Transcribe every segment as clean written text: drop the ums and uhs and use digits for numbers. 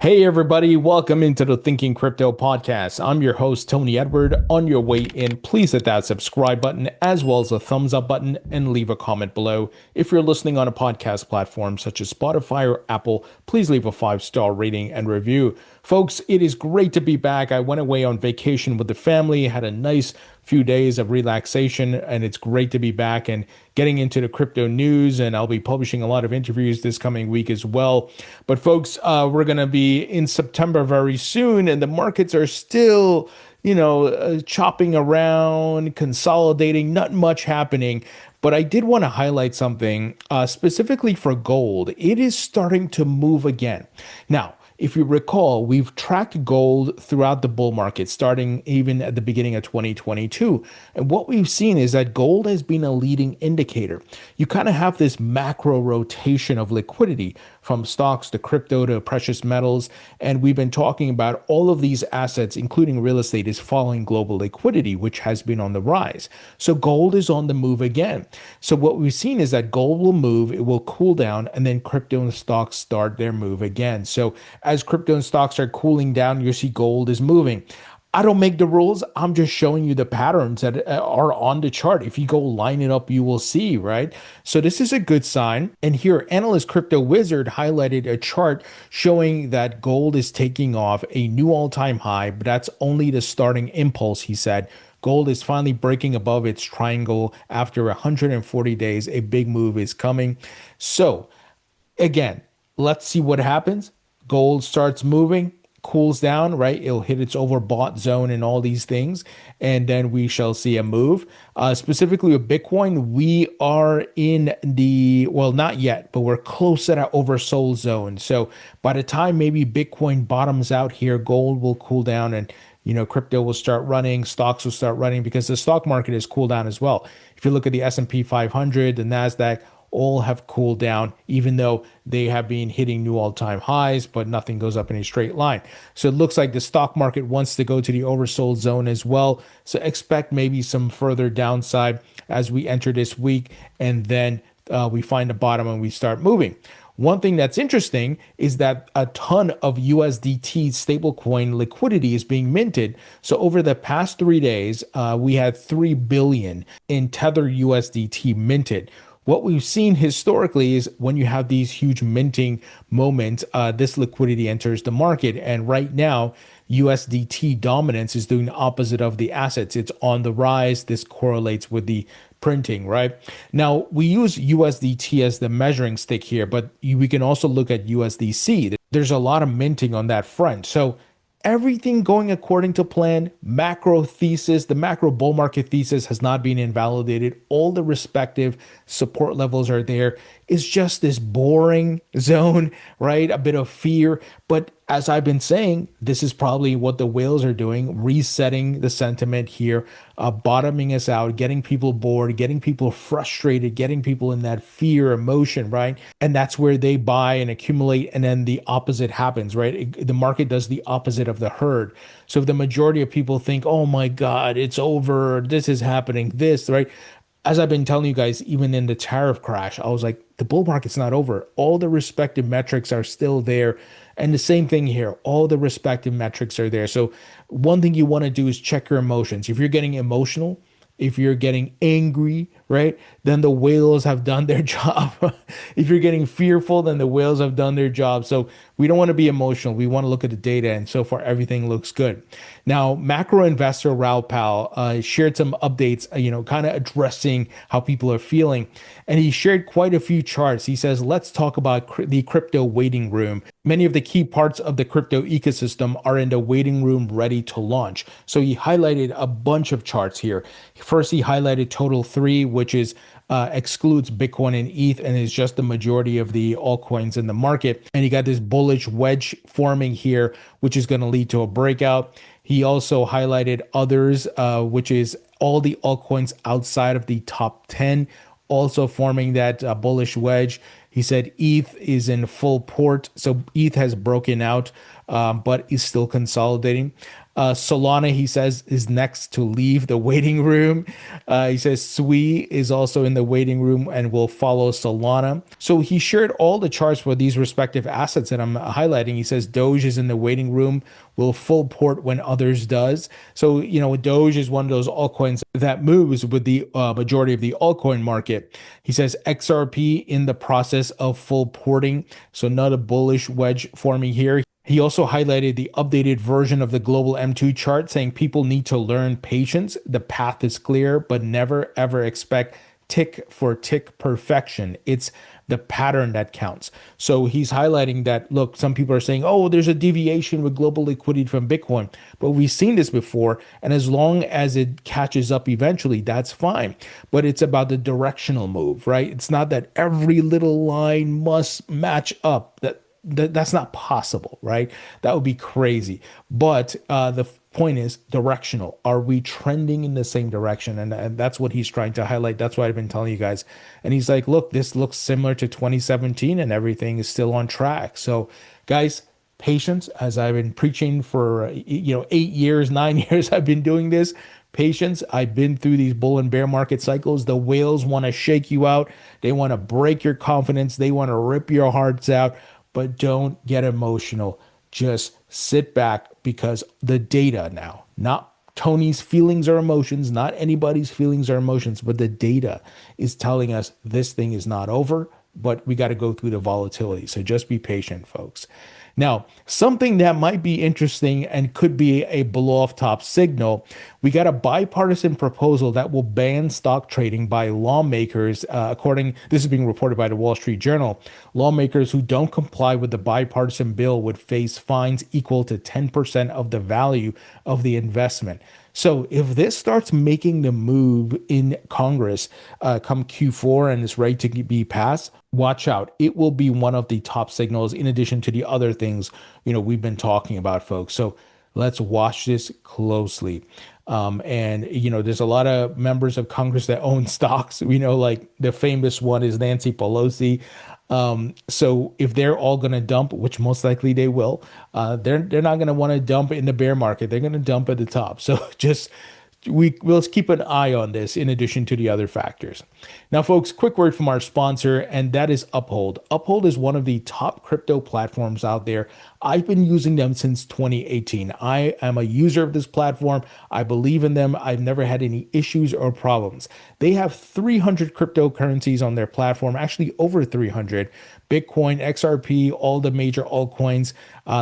Hey everybody, welcome into the Thinking Crypto podcast. I'm your host, Tony Edward. On your way in, please hit that subscribe button as well as the thumbs up button and leave a comment below. If you're listening on a podcast platform such as Spotify or Apple, please leave a 5-star rating and review. Folks, it is great to be back. I went away on vacation with the family, had a nice few days of relaxation, and it's great to be back and getting into the crypto news. And I'll be publishing a lot of interviews this coming week as well. But folks, we're going to be in September very soon, and the markets are still, chopping around, consolidating, not much happening. But I did want to highlight something specifically for gold. It is starting to move again. Now, if you recall, we've tracked gold throughout the bull market, starting even at the beginning of 2022. And what we've seen is that gold has been a leading indicator. You kind of have this macro rotation of liquidity from stocks to crypto to precious metals. And we've been talking about all of these assets, including real estate, is following global liquidity, which has been on the rise. So gold is on the move again. So what we've seen is that gold will move, it will cool down, and then crypto and stocks start their move again. So as crypto and stocks are cooling down, you see gold is moving. I don't make the rules. I'm just showing you the patterns that are on the chart. If you go line it up, you will see, right? So this is a good sign. And here, Analyst Crypto Wizard highlighted a chart showing that gold is taking off a new all-time high, but that's only the starting impulse, he said. Gold is finally breaking above its triangle after 140 days. A big move is coming. So again, let's see what happens. Gold starts moving, cools down, right? It'll hit its overbought zone and all these things, and then we shall see a move. Specifically with Bitcoin, we are in not yet, but we're close to that oversold zone. So by the time maybe Bitcoin bottoms out here, gold will cool down and crypto will start running, stocks will start running because the stock market has cooled down as well. If you look at the S&P 500, the NASDAQ, all have cooled down, even though they have been hitting new all-time highs, but nothing goes up in a straight line. So it looks like the stock market wants to go to the oversold zone as well. So expect maybe some further downside as we enter this week, and then we find the bottom and we start moving. One thing that's interesting is that a ton of USDT stablecoin liquidity is being minted. So over the past 3 days, we had 3 billion in Tether USDT minted. What we've seen historically is when you have these huge minting moments, this liquidity enters the market. And right now, USDT dominance is doing the opposite of the assets. It's on the rise. This correlates with the printing, right? Now, we use USDT as the measuring stick here, but we can also look at USDC. There's a lot of minting on that front. So everything going according to plan. Macro thesis, the macro bull market thesis has not been invalidated. All the respective support levels are there. It's just this boring zone, right? A bit of fear. But as I've been saying, this is probably what the whales are doing, resetting the sentiment here, bottoming us out, getting people bored, getting people frustrated, getting people in that fear emotion, right? And that's where they buy and accumulate, and then the opposite happens, right? The market does the opposite of the herd. So if the majority of people think, oh my God, it's over, this is happening, this, right? As I've been telling you guys, even in the tariff crash, I was like, the bull market's not over. All the respective metrics are still there. And the same thing here, all the respective metrics are there. So one thing you want to do is check your emotions. If you're getting emotional, if you're getting angry, right, then the whales have done their job. If you're getting fearful, then the whales have done their job. So we don't want to be emotional. We want to look at the data, and so far everything looks good. Now, macro investor Raoul Pal shared some updates, kind of addressing how people are feeling. And he shared quite a few charts. He says, let's talk about the crypto waiting room. Many of the key parts of the crypto ecosystem are in the waiting room ready to launch. So he highlighted a bunch of charts here. First, he highlighted total 3, which is excludes Bitcoin and ETH and is just the majority of the altcoins in the market. And you got this bullish wedge forming here, which is going to lead to a breakout. He also highlighted others, which is all the altcoins outside of the top 10, also forming that bullish wedge. He said ETH is in full port. So ETH has broken out, but is still consolidating. Solana, he says, is next to leave the waiting room. He says Sui is also in the waiting room and will follow Solana. So he shared all the charts for these respective assets that I'm highlighting. He says Doge is in the waiting room, will full port when others does. So, Doge is one of those altcoins that moves with the majority of the altcoin market. He says XRP in the process of full porting. So not a bullish wedge forming here. He also highlighted the updated version of the global M2 chart, saying people need to learn patience. The path is clear, but never ever expect tick for tick perfection. It's the pattern that counts. So he's highlighting that, look, some people are saying, oh, there's a deviation with global liquidity from Bitcoin. But we've seen this before. And as long as it catches up eventually, that's fine. But it's about the directional move, right? It's not that every little line must match up. That's not possible, right? That would be crazy. But the point is directional. Are we trending in the same direction? And that's what he's trying to highlight. That's what I've been telling you guys. And he's like, look, this looks similar to 2017 and everything is still on track. So guys, patience, as I've been preaching for 8 years, 9 years, I've been doing this. Patience. I've been through these bull and bear market cycles. The whales want to shake you out. They want to break your confidence. They want to rip your hearts out. But don't get emotional. Just sit back, because the data now, not Tony's feelings or emotions, not anybody's feelings or emotions, but the data is telling us this thing is not over, but we got to go through the volatility. So just be patient, folks. Now, something that might be interesting and could be a blow off top signal, we got a bipartisan proposal that will ban stock trading by lawmakers. This is being reported by the Wall Street Journal. Lawmakers who don't comply with the bipartisan bill would face fines equal to 10% of the value of the investment. So if this starts making the move in Congress come Q4 and is ready to be passed, watch out. It will be one of the top signals in addition to the other things, we've been talking about, folks. So let's watch this closely. There's a lot of members of Congress that own stocks. Like the famous one is Nancy Pelosi. So if they're all going to dump, which most likely they will, they're not going to want to dump in the bear market. They're going to dump at the top. So we'll keep an eye on this in addition to the other factors. Now, folks, quick word from our sponsor, and that is Uphold. Uphold is one of the top crypto platforms out there. I've been using them since 2018. I am a user of this platform. I believe in them. I've never had any issues or problems. They have 300 cryptocurrencies on their platform, actually over 300. Bitcoin, XRP, all the major altcoins.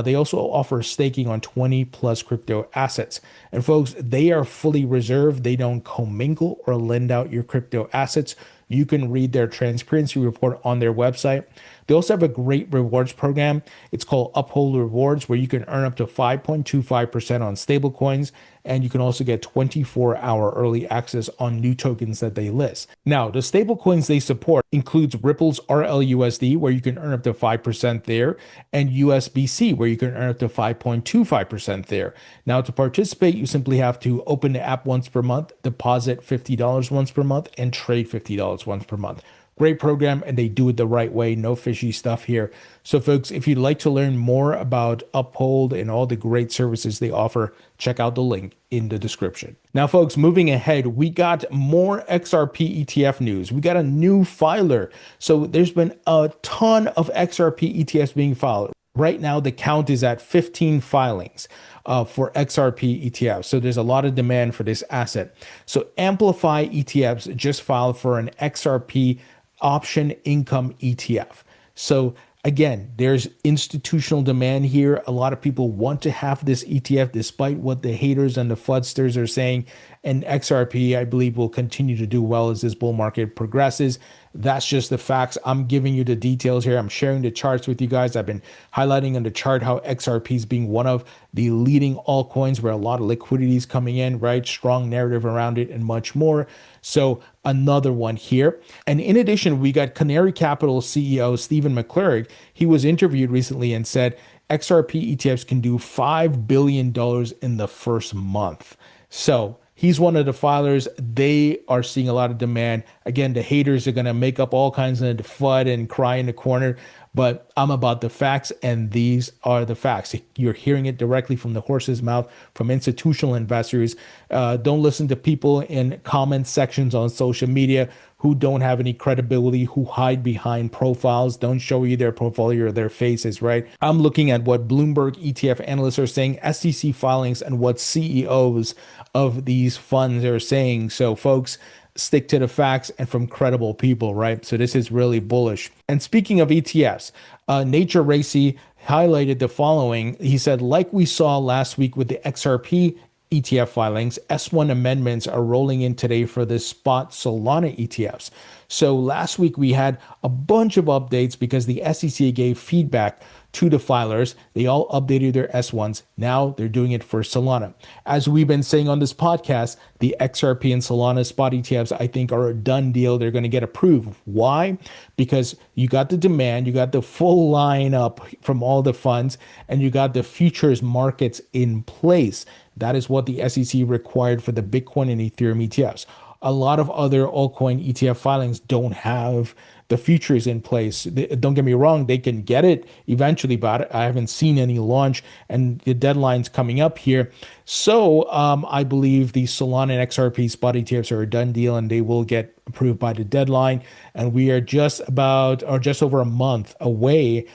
They also offer staking on 20 plus crypto assets. And folks, they are fully reserved. They don't commingle or lend out your crypto assets. You can read their transparency report on their website. They also have a great rewards program. It's called Uphold Rewards, where you can earn up to 5.25% on stablecoins, and you can also get 24-hour early access on new tokens that they list. Now, the stablecoins they support includes Ripple's RLUSD, where you can earn up to 5% there, and USBC, where you can earn up to 5.25% there. Now, to participate, you simply have to open the app once per month, deposit $50 once per month, and trade $50 once per month. Great program, and they do it the right way. No fishy stuff here. So, folks, if you'd like to learn more about Uphold and all the great services they offer, check out the link in the description. Now, folks, moving ahead, we got more XRP ETF news. We got a new filer. So there's been a ton of XRP ETFs being filed. Right now, the count is at 15 filings for XRP ETFs. So there's a lot of demand for this asset. So Amplify ETFs just filed for an XRP option income ETF. So again, there's institutional demand here. A lot of people want to have this ETF despite what the haters and the fudsters are saying. And XRP, I believe, will continue to do well as this bull market progresses. That's just the facts. I'm giving you the details here. I'm sharing the charts with you guys. I've been highlighting on the chart how XRP is being one of the leading altcoins where a lot of liquidity is coming in, right? Strong narrative around it and much more. So another one here. And in addition, we got Canary Capital CEO Stephen McClurg. He was interviewed recently and said XRP ETFs can do $5 billion in the first month. So he's one of the filers. They are seeing a lot of demand. Again, the haters are going to make up all kinds of FUD and cry in the corner, but I'm about the facts, and these are the facts. You're hearing it directly from the horse's mouth, from institutional investors. Don't listen to people in comment sections on social media who don't have any credibility, who hide behind profiles, don't show you their portfolio or their faces, right? I'm looking at what Bloomberg ETF analysts are saying, SEC filings, and what CEOs of these funds are saying. So, folks, stick to the facts and from credible people, right? So this is really bullish. And speaking of ETFs, Nature Racy highlighted the following. He said, like we saw last week with the XRP ETF filings, S1 amendments are rolling in today for the spot Solana ETFs. So last week we had a bunch of updates because the SEC gave feedback to the filers. They all updated their S1s. Now they're doing it for Solana. As we've been saying on this podcast, the XRP and Solana Spot ETFs, I think, are a done deal. They're going to get approved. Why? Because you got the demand, you got the full lineup from all the funds, and you got the futures markets in place. That is what the SEC required for the Bitcoin and Ethereum ETFs. A lot of other altcoin ETF filings don't have the futures in place. Don't get me wrong, they can get it eventually, but I haven't seen any launch, and the deadline's coming up here. So I believe the Solana and XRP spot ETFs are a done deal, and they will get approved by the deadline. And we are just over a month away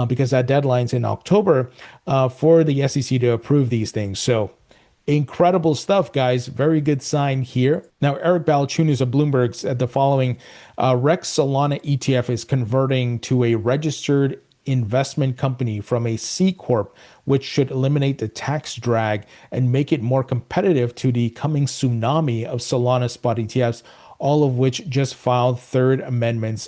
because that deadline's in October for the SEC to approve these things. So incredible stuff, guys. Very good sign here. Now, Eric Balchunas of Bloomberg said the following. Rex Solana ETF is converting to a registered investment company from a C Corp, which should eliminate the tax drag and make it more competitive to the coming tsunami of Solana spot ETFs, all of which just filed third amendments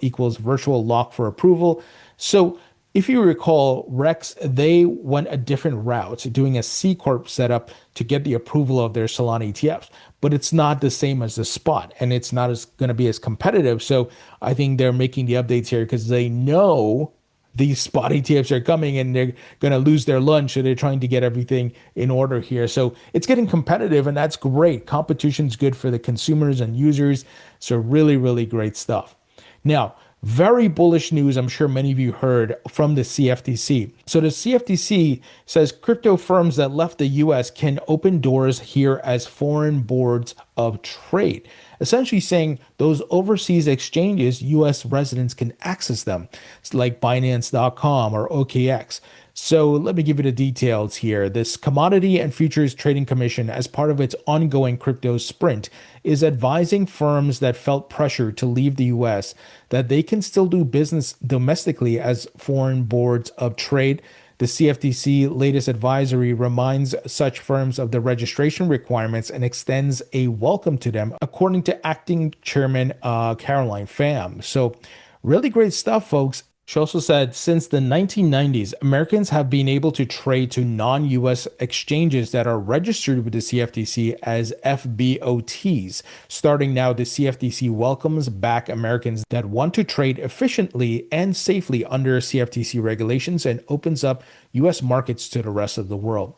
equals virtual lock for approval. So if you recall, Rex, they went a different route, doing a C Corp setup to get the approval of their Solana ETFs. But it's not the same as the spot, and it's not going to be as competitive. So I think they're making the updates here because they know these spot ETFs are coming and they're going to lose their lunch. So they're trying to get everything in order here. So it's getting competitive, and that's great. Competition's good for the consumers and users. So really, really great stuff. Now, very bullish news, I'm sure many of you heard from the CFTC. So the CFTC says crypto firms that left the US can open doors here as foreign boards of trade, essentially saying those overseas exchanges, US residents can access them. It's like Binance.com or OKX. So let me give you the details here. This Commodity and Futures Trading Commission, as part of its ongoing crypto sprint, is advising firms that felt pressure to leave the US that they can still do business domestically as foreign boards of trade. The CFTC latest advisory reminds such firms of the registration requirements and extends a welcome to them, according to Acting Chairman Caroline Pham. So really great stuff, folks. She also said, since the 1990s, Americans have been able to trade to non-US exchanges that are registered with the CFTC as FBOTs. Starting now, the CFTC welcomes back Americans that want to trade efficiently and safely under CFTC regulations and opens up US markets to the rest of the world.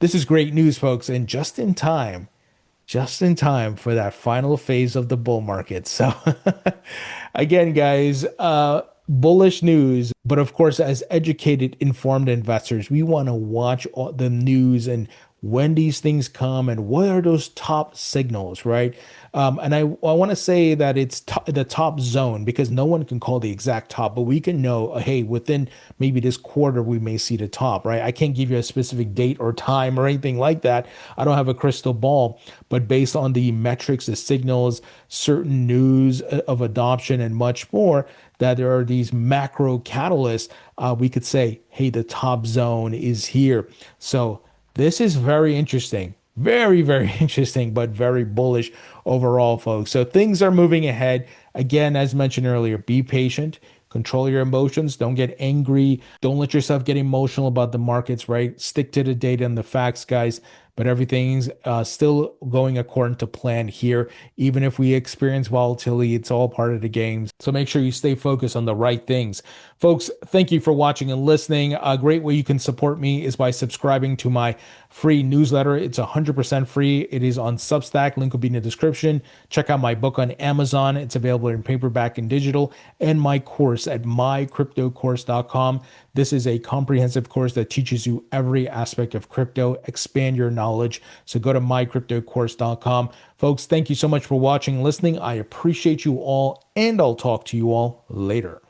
This is great news, folks, and just in time for that final phase of the bull market. So again, guys, bullish news, but of course, as educated, informed investors, we want to watch all the news and when these things come and what are those top signals, right? And I want to say that it's the top zone because no one can call the exact top, but we can know, hey, within maybe this quarter, we may see the top, right? I can't give you a specific date or time or anything like that. I don't have a crystal ball, but based on the metrics, the signals, certain news of adoption and much more, that there are these macro catalysts, we could say, hey, the top zone is here. So this is very interesting. Very, very interesting, but very bullish overall, folks. So things are moving ahead. Again, as mentioned earlier, be patient, control your emotions, don't get angry, don't let yourself get emotional about the markets, right? Stick to the data and the facts, guys. but everything's still going according to plan here. Even if we experience volatility, it's all part of the game. So make sure you stay focused on the right things. Folks, thank you for watching and listening. A great way you can support me is by subscribing to my free newsletter. It's 100% free. It is on Substack. Link will be in the description. Check out my book on Amazon. It's available in paperback and digital, and my course at mycryptocourse.com. This is a comprehensive course that teaches you every aspect of crypto, expand your knowledge. So go to mycryptocourse.com. Folks, thank you so much for watching and listening. I appreciate you all, and I'll talk to you all later.